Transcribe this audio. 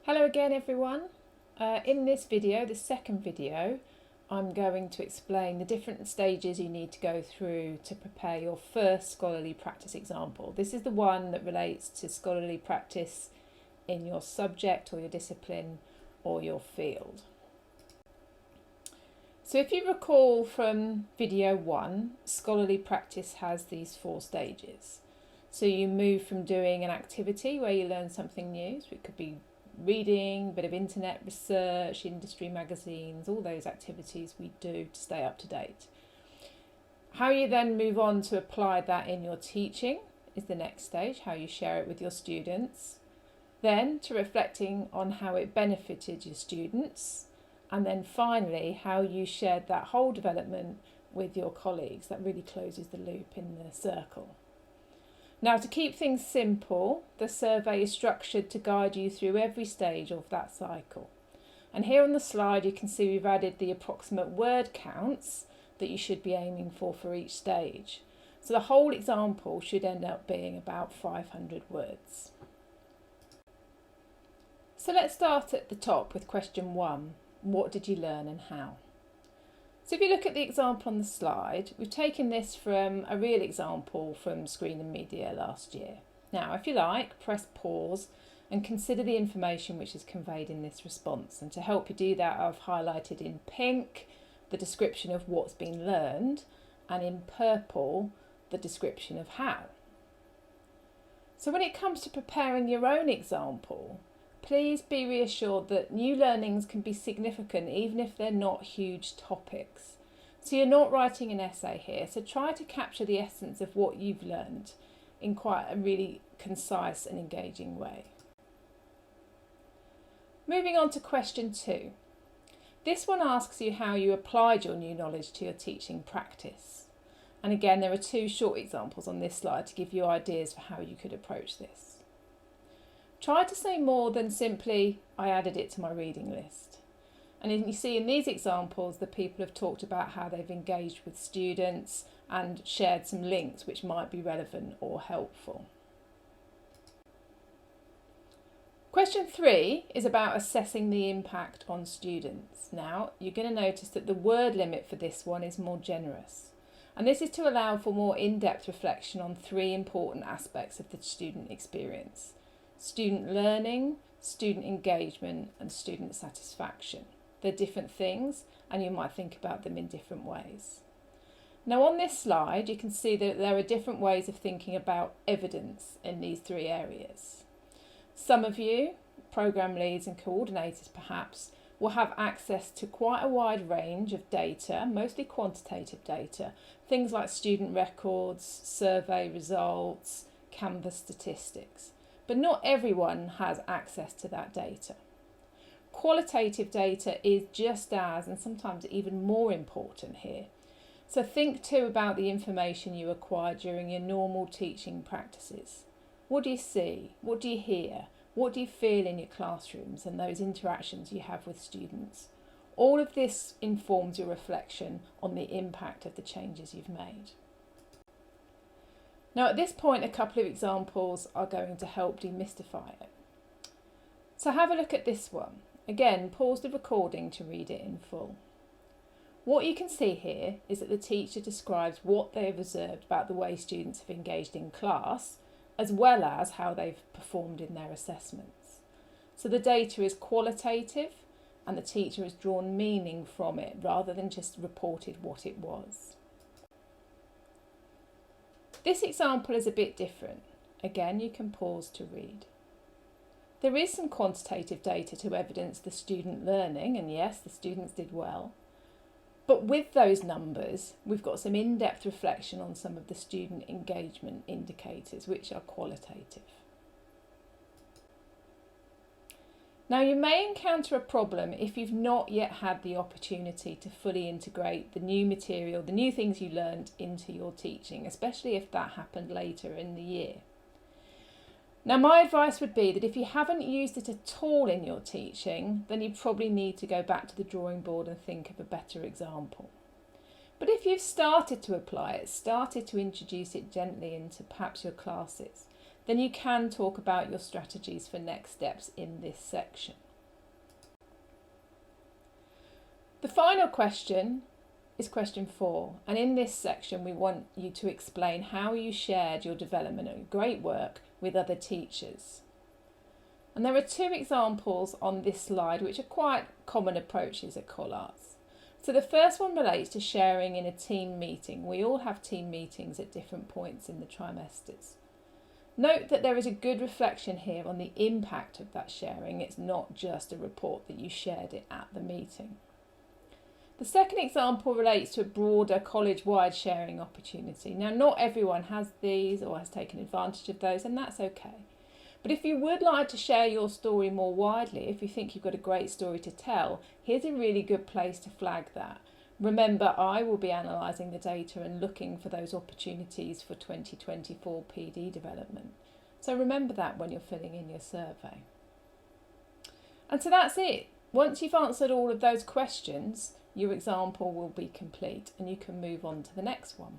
Hello again everyone. In this video, the second video, I'm going to explain the different stages you need to go through to prepare your first scholarly practice example. This is the one that relates to scholarly practice in your subject or your discipline or your field. So if you recall from video 1, scholarly practice has these 4 stages. So you move from doing an activity where you learn something new, so it could be reading, a bit of internet research, industry magazines, all those activities we do to stay up to date. How you then move on to apply that in your teaching is the next stage, how you share it with your students. Then to reflecting on how it benefited your students. And then finally, how you shared that whole development with your colleagues. That really closes the loop in the circle. Now, to keep things simple, the survey is structured to guide you through every stage of that cycle. And here on the slide, you can see we've added the approximate word counts that you should be aiming for each stage. So the whole example should end up being about 500 words. So let's start at the top with question 1. What did you learn and how? So if you look at the example on the slide, we've taken this from a real example from Screen and Media last year. Now, if you like, press pause and consider the information which is conveyed in this response. And to help you do that, I've highlighted in pink the description of what's been learned and in purple the description of how. So when it comes to preparing your own example, please be reassured that new learnings can be significant even if they're not huge topics. So you're not writing an essay here, so try to capture the essence of what you've learned in quite a really concise and engaging way. Moving on to question 2. This one asks you how you applied your new knowledge to your teaching practice. And again, there are 2 short examples on this slide to give you ideas for how you could approach this. Try to say more than simply, I added it to my reading list. And you see in these examples, the people have talked about how they've engaged with students and shared some links which might be relevant or helpful. Question 3 is about assessing the impact on students. Now, you're going to notice that the word limit for this one is more generous. And this is to allow for more in-depth reflection on 3 important aspects of the student experience: student learning, student engagement and student satisfaction. They're different things and you might think about them in different ways. Now on this slide you can see that there are different ways of thinking about evidence in these 3 areas. Some of you, programme leads and coordinators perhaps, will have access to quite a wide range of data, mostly quantitative data, things like student records, survey results, Canvas statistics. But not everyone has access to that data. Qualitative data is just as, and sometimes even more important here. So think too about the information you acquire during your normal teaching practices. What do you see? What do you hear? What do you feel in your classrooms and those interactions you have with students? All of this informs your reflection on the impact of the changes you've made. Now at this point, a couple of examples are going to help demystify it. So have a look at this one. Again, pause the recording to read it in full. What you can see here is that the teacher describes what they have observed about the way students have engaged in class, as well as how they've performed in their assessments. So the data is qualitative and the teacher has drawn meaning from it rather than just reported what it was. This example is a bit different. Again, you can pause to read. There is some quantitative data to evidence the student learning, and yes, the students did well. But with those numbers, we've got some in-depth reflection on some of the student engagement indicators, which are qualitative. Now, you may encounter a problem if you've not yet had the opportunity to fully integrate the new material, the new things you learned into your teaching, especially if that happened later in the year. Now, my advice would be that if you haven't used it at all in your teaching, then you probably need to go back to the drawing board and think of a better example. But if you've started to apply it, started to introduce it gently into perhaps your classes, then you can talk about your strategies for next steps in this section. The final question is question 4, and in this section we want you to explain how you shared your development and great work with other teachers. And there are 2 examples on this slide which are quite common approaches at Collards. So the first one relates to sharing in a team meeting. We all have team meetings at different points in the trimesters. Note that there is a good reflection here on the impact of that sharing. It's not just a report that you shared it at the meeting. The second example relates to a broader college-wide sharing opportunity. Now, not everyone has these or has taken advantage of those, and that's okay. But if you would like to share your story more widely, if you think you've got a great story to tell, here's a really good place to flag that. Remember, I will be analysing the data and looking for those opportunities for 2024 PD development. So remember that when you're filling in your survey. And so that's it. Once you've answered all of those questions, your example will be complete and you can move on to the next one.